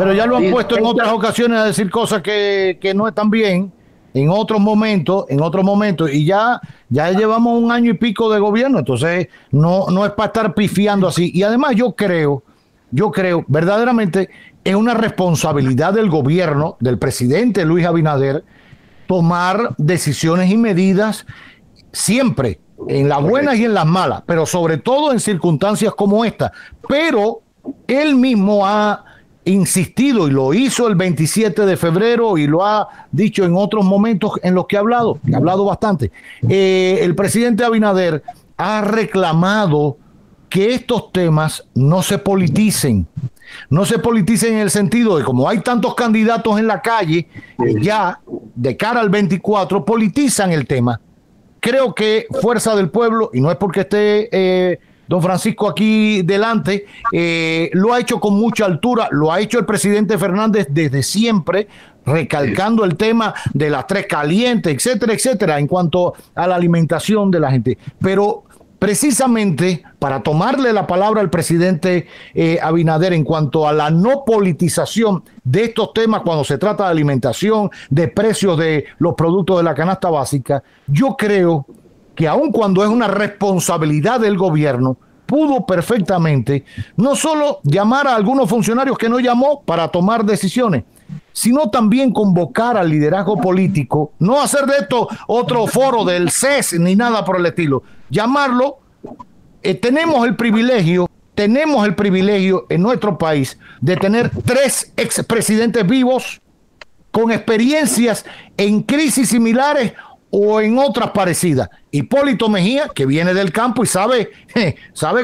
Pero ya lo han puesto en otras ocasiones a decir cosas que no están bien, en otros momentos, y ya llevamos un año y pico de gobierno, entonces no es para estar pifiando así. Y además yo creo verdaderamente es una responsabilidad del gobierno, del presidente Luis Abinader, tomar decisiones y medidas siempre, en las buenas y en las malas, pero sobre todo en circunstancias como esta. Pero él mismo ha insistido y lo hizo el 27 de febrero y lo ha dicho en otros momentos en los que ha hablado bastante. El presidente Abinader ha reclamado que estos temas no se politicen en el sentido de como hay tantos candidatos en la calle, ya de cara al 24 politizan el tema. Creo que Fuerza del Pueblo, y no es porque esté don Francisco aquí delante, lo ha hecho con mucha altura, lo ha hecho el presidente Fernández desde siempre, recalcando el tema de las 3 calientes, etcétera, etcétera, en cuanto a la alimentación de la gente. Pero precisamente para tomarle la palabra al presidente Abinader en cuanto a la no politización de estos temas cuando se trata de alimentación, de precios de los productos de la canasta básica, yo creo que aun cuando es una responsabilidad del gobierno, pudo perfectamente no solo llamar a algunos funcionarios que no llamó para tomar decisiones, sino también convocar al liderazgo político, no hacer de esto otro foro del CES ni nada por el estilo, llamarlo. Tenemos el privilegio en nuestro país de tener 3 expresidentes vivos con experiencias en crisis similares o en otras parecidas. Hipólito Mejía, que viene del campo y sabe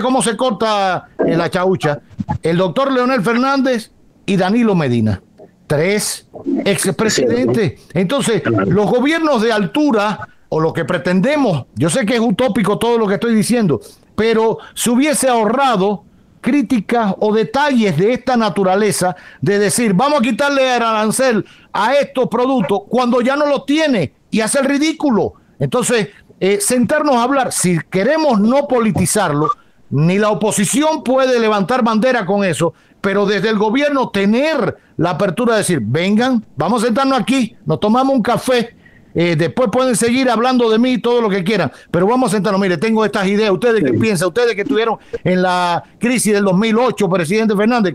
cómo se corta la chaucha. El doctor Leonel Fernández y Danilo Medina. 3 expresidentes. Entonces, los gobiernos de altura, o lo que pretendemos, yo sé que es utópico todo lo que estoy diciendo, pero se hubiese ahorrado críticas o detalles de esta naturaleza, de decir, vamos a quitarle el arancel a estos productos cuando ya no los tiene, y hace el ridículo. Entonces, sentarnos a hablar, si queremos no politizarlo, ni la oposición puede levantar bandera con eso, pero desde el gobierno tener la apertura de decir, vengan, vamos a sentarnos aquí, nos tomamos un café, después pueden seguir hablando de mí todo lo que quieran, pero vamos a sentarnos, mire, tengo estas ideas, ustedes qué piensan, ustedes que estuvieron en la crisis del 2008, presidente Fernández,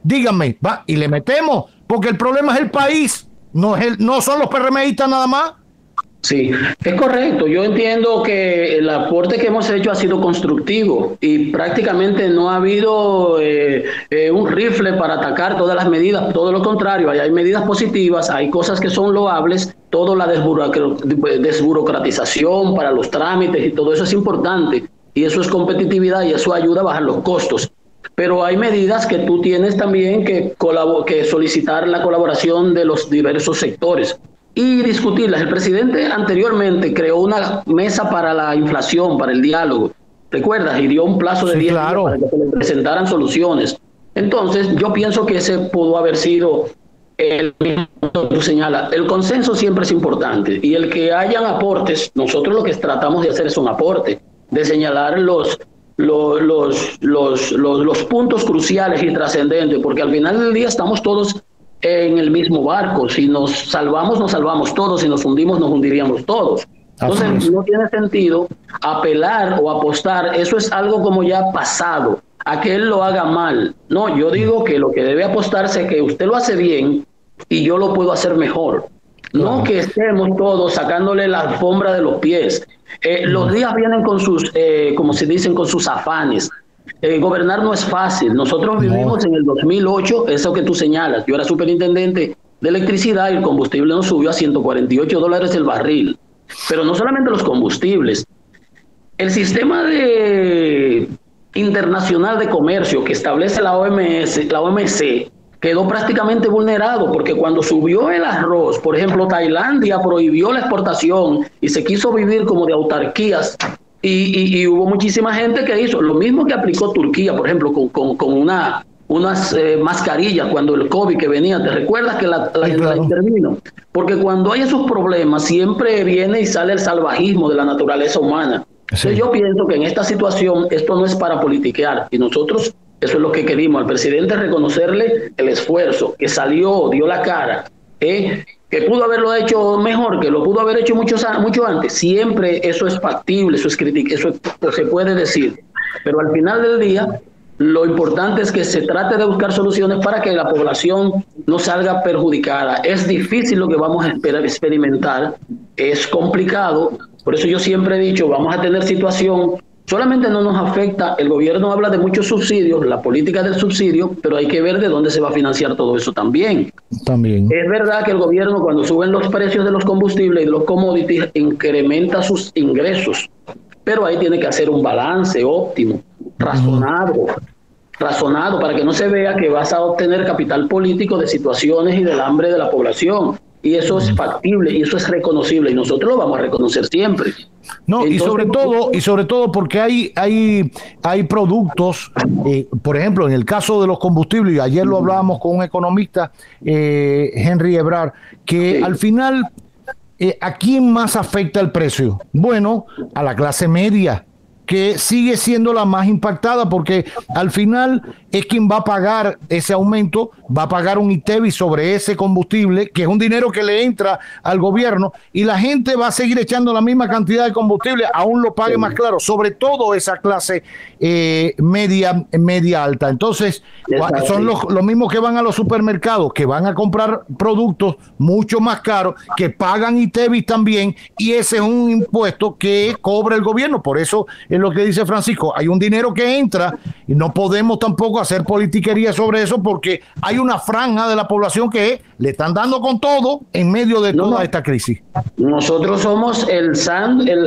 díganme, va, y le metemos, porque el problema es el país, no son los PRMistas nada más. Sí, es correcto. Yo entiendo que el aporte que hemos hecho ha sido constructivo y prácticamente no ha habido un rifle para atacar todas las medidas, todo lo contrario, hay medidas positivas, hay cosas que son loables, toda la desburocratización para los trámites y todo eso es importante y eso es competitividad y eso ayuda a bajar los costos. Pero hay medidas que tú tienes también que solicitar la colaboración de los diversos sectores y discutirlas. El presidente anteriormente creó una mesa para la inflación, para el diálogo, ¿recuerdas? Y dio un plazo de 10 días para que se le presentaran soluciones. Entonces, yo pienso que ese pudo haber sido el mismo que tú señalas. El consenso siempre es importante y el que hayan aportes, nosotros lo que tratamos de hacer es un aporte, de señalar los puntos cruciales y trascendentes, porque al final del día estamos todos en el mismo barco. Si nos salvamos todos, si nos hundimos, nos hundiríamos todos. Entonces no tiene sentido apelar o apostar, eso es algo como ya pasado, a que él lo haga mal. No, yo digo que lo que debe apostarse es que usted lo hace bien y yo lo puedo hacer mejor. No que estemos todos sacándole la alfombra de los pies. Los días vienen con sus, como se dicen, con sus afanes. Gobernar no es fácil. Nosotros vivimos en el 2008, eso que tú señalas. Yo era superintendente de electricidad y el combustible nos subió a $148 el barril. Pero no solamente los combustibles. El sistema internacional de comercio que establece la OMC quedó prácticamente vulnerado, porque cuando subió el arroz, por ejemplo, Tailandia prohibió la exportación y se quiso vivir como de autarquías. Y hubo muchísima gente que hizo lo mismo que aplicó Turquía, por ejemplo, con unas mascarillas cuando el COVID que venía. ¿Te recuerdas que la intervino? Porque cuando hay esos problemas siempre viene y sale el salvajismo de la naturaleza humana. Sí. Entonces yo pienso que en esta situación esto no es para politiquear y nosotros Eso es lo que querimos, al presidente reconocerle el esfuerzo, que salió, dio la cara, que pudo haberlo hecho mejor, que lo pudo haber hecho mucho antes. Siempre eso es factible, eso es eso se puede decir. Pero al final del día, lo importante es que se trate de buscar soluciones para que la población no salga perjudicada. Es difícil lo que vamos a experimentar, es complicado. Por eso yo siempre he dicho, vamos a tener situación. Solamente no nos afecta, el gobierno habla de muchos subsidios, la política del subsidio, pero hay que ver de dónde se va a financiar todo eso también. Es verdad que el gobierno, cuando suben los precios de los combustibles y de los commodities, incrementa sus ingresos, pero ahí tiene que hacer un balance óptimo, razonado, para que no se vea que vas a obtener capital político de situaciones y del hambre de la población. Y eso es factible y eso es reconocible y nosotros lo vamos a reconocer siempre. No, entonces, y sobre todo porque hay productos, por ejemplo, en el caso de los combustibles, y ayer lo hablábamos con un economista, Henry Ebrard, que al final, ¿a quién más afecta el precio? Bueno, a la clase media, que sigue siendo la más impactada, porque al final es quien va a pagar ese aumento, va a pagar un ITEVI sobre ese combustible, que es un dinero que le entra al gobierno, y la gente va a seguir echando la misma cantidad de combustible, aún lo pague más claro, sobre todo esa clase media alta. Entonces, son los mismos que van a los supermercados, que van a comprar productos mucho más caros, que pagan ITEVI también, y ese es un impuesto que cobra el gobierno. Por eso es lo que dice Francisco, hay un dinero que entra y no podemos tampoco hacer politiquería sobre eso, porque hay una franja de la población que le están dando con todo en medio de toda esta crisis. Nosotros somos el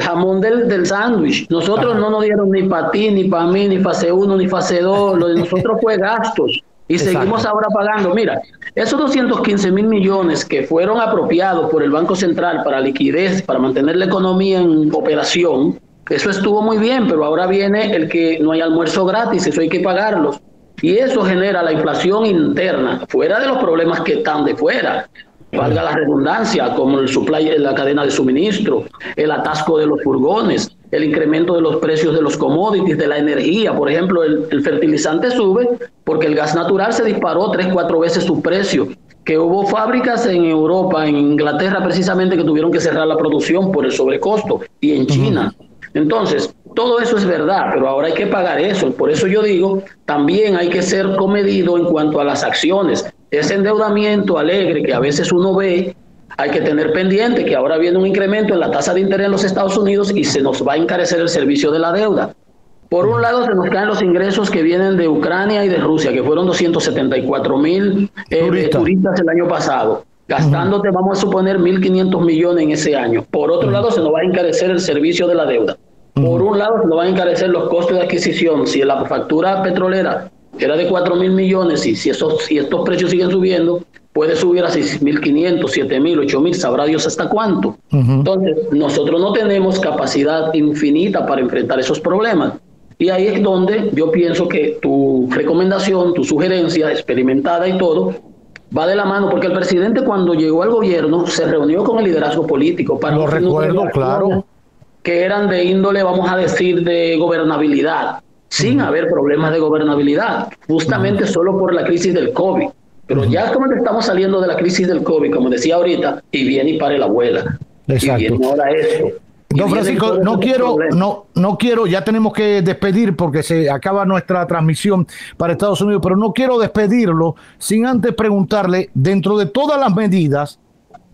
jamón del sándwich. Nosotros no nos dieron ni para ti, ni para mí, ni fase 1, ni fase 2. Lo de nosotros fue gastos. Y seguimos ahora pagando. Mira, esos 215,000 millones que fueron apropiados por el Banco Central para liquidez, para mantener la economía en operación, eso estuvo muy bien, pero ahora viene el que no hay almuerzo gratis, eso hay que pagarlos. Y eso genera la inflación interna, fuera de los problemas que están de fuera, valga la redundancia, como el supply en la cadena de suministro, el atasco de los furgones, el incremento de los precios de los commodities, de la energía. Por ejemplo, el fertilizante sube porque el gas natural se disparó 3-4 veces su precio, que hubo fábricas en Europa, en Inglaterra precisamente, que tuvieron que cerrar la producción por el sobrecosto, y en China. Entonces, todo eso es verdad, pero ahora hay que pagar eso. Por eso yo digo, también hay que ser comedido en cuanto a las acciones. Ese endeudamiento alegre que a veces uno ve, hay que tener pendiente que ahora viene un incremento en la tasa de interés en los Estados Unidos y se nos va a encarecer el servicio de la deuda. Por un lado, se nos caen los ingresos que vienen de Ucrania y de Rusia, que fueron 274,000 turistas el año pasado. Gastándote, vamos a suponer, 1.500 millones en ese año. Por otro lado, se nos va a encarecer el servicio de la deuda. Por un lado, se nos van a encarecer los costos de adquisición. Si la factura petrolera era de 4.000 millones y si estos precios siguen subiendo, puede subir a 6.500, 7.000, 8.000, sabrá Dios hasta cuánto. Entonces, nosotros no tenemos capacidad infinita para enfrentar esos problemas. Y ahí es donde yo pienso que tu recomendación, tu sugerencia experimentada y todo, va de la mano, porque el presidente, cuando llegó al gobierno, se reunió con el liderazgo político para... Lo recuerdo, claro. Que eran de índole, vamos a decir, de gobernabilidad, sin haber problemas de gobernabilidad, justamente solo por la crisis del COVID. Pero ya como estamos saliendo de la crisis del COVID, como decía ahorita, y viene y pare la abuela. Exacto. Y viene ahora esto. Don Francisco, no quiero, ya tenemos que despedir porque se acaba nuestra transmisión para Estados Unidos, pero no quiero despedirlo sin antes preguntarle, dentro de todas las medidas,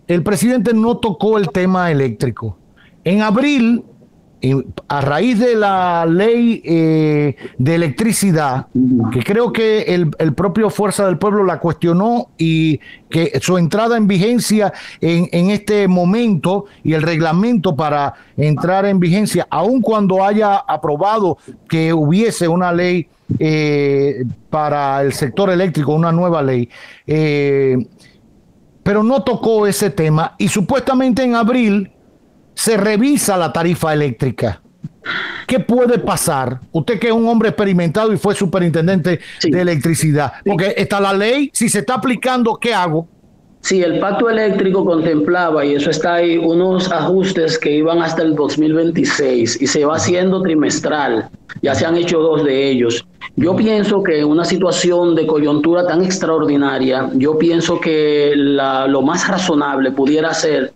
el presidente no tocó el tema eléctrico. En abril, a raíz de la ley de electricidad, que creo que el propio Fuerza del Pueblo la cuestionó y que su entrada en vigencia en este momento y el reglamento para entrar en vigencia, aun cuando haya aprobado que hubiese una ley para el sector eléctrico, una nueva ley, pero no tocó ese tema y supuestamente en abril se revisa la tarifa eléctrica. ¿Qué puede pasar? Usted que es un hombre experimentado y fue superintendente de electricidad, porque está la ley, si se está aplicando, ¿qué hago? Sí, el pacto eléctrico contemplaba, y eso está ahí, unos ajustes que iban hasta el 2026 y se va haciendo trimestral. Ya se han hecho 2 de ellos. Yo pienso que en una situación de coyuntura tan extraordinaria, yo pienso que lo más razonable pudiera ser,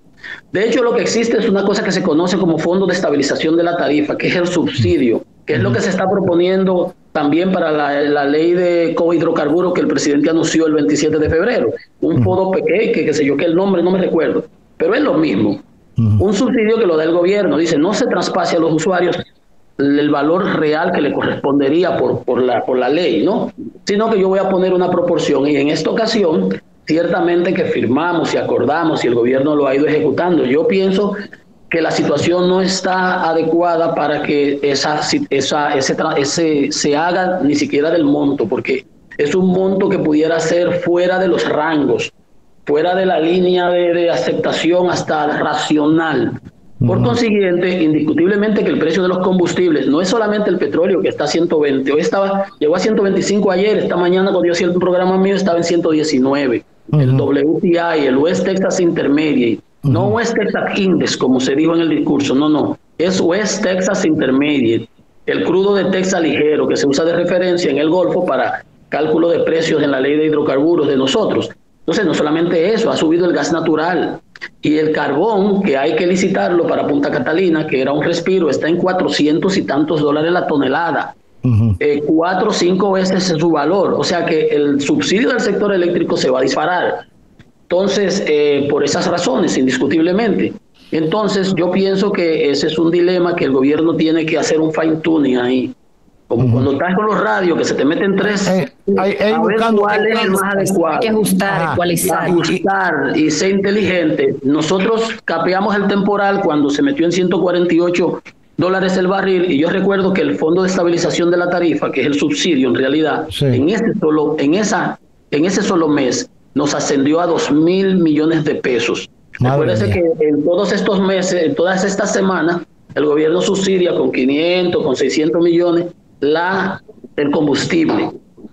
de hecho lo que existe es una cosa que se conoce como Fondo de Estabilización de la Tarifa, que es el subsidio, que es lo que se está proponiendo también para la ley de hidrocarburos que el presidente anunció el 27 de febrero. Un fondo pequeño, que sé yo, que el nombre no me recuerdo, pero es lo mismo. Un subsidio que lo da el gobierno. Dice, no se traspase a los usuarios el valor real que le correspondería por la ley, ¿no? Sino que yo voy a poner una proporción. Y en esta ocasión, ciertamente que firmamos y acordamos y el gobierno lo ha ido ejecutando. Yo pienso que la situación no está adecuada para que se haga ni siquiera del monto, porque es un monto que pudiera ser fuera de los rangos, fuera de la línea de aceptación hasta racional. Por consiguiente, indiscutiblemente que el precio de los combustibles, no es solamente el petróleo que está a 120, llegó a 125 ayer, esta mañana cuando yo hacía el programa mío estaba en 119, el WTI, el West Texas Intermediate, no West Texas Index, como se dijo en el discurso, no, es West Texas Intermediate, el crudo de Texas ligero que se usa de referencia en el Golfo para cálculo de precios en la ley de hidrocarburos de nosotros. Entonces, no solamente eso, ha subido el gas natural y el carbón, que hay que licitarlo para Punta Catalina, que era un respiro, está en 400 y tantos dólares la tonelada, 4 o 5 veces su valor, o sea que el subsidio del sector eléctrico se va a disparar. Entonces, por esas razones, indiscutiblemente. Entonces, yo pienso que ese es un dilema que el gobierno tiene que hacer un fine tuning ahí. Como cuando estás con los radios, que se te meten 3, a ver cuál es el más adecuado. Hay que ajustar, ecualizar. Ajustar y ser inteligente. Nosotros capeamos el temporal cuando se metió en $148 el barril, y yo recuerdo que el Fondo de Estabilización de la Tarifa, que es el subsidio en realidad, sí, en ese solo mes, nos ascendió a 2.000 millones de pesos. Acuérdense que en todos estos meses, en todas estas semanas, el gobierno subsidia con 500, con 600 millones el combustible.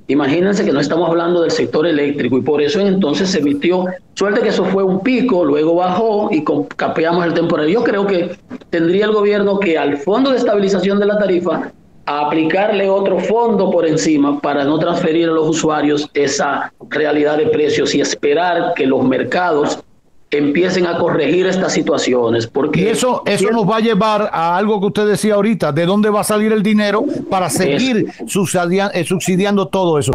Imagínense que no estamos hablando del sector eléctrico, y por eso entonces se emitió, suerte que eso fue un pico, luego bajó y capeamos el temporal. Yo creo que tendría el gobierno que al Fondo de Estabilización de la Tarifa a aplicarle otro fondo por encima para no transferir a los usuarios esa realidad de precios y esperar que los mercados empiecen a corregir estas situaciones. Porque y eso nos va a llevar a algo que usted decía ahorita, de dónde va a salir el dinero para seguir subsidiando todo eso.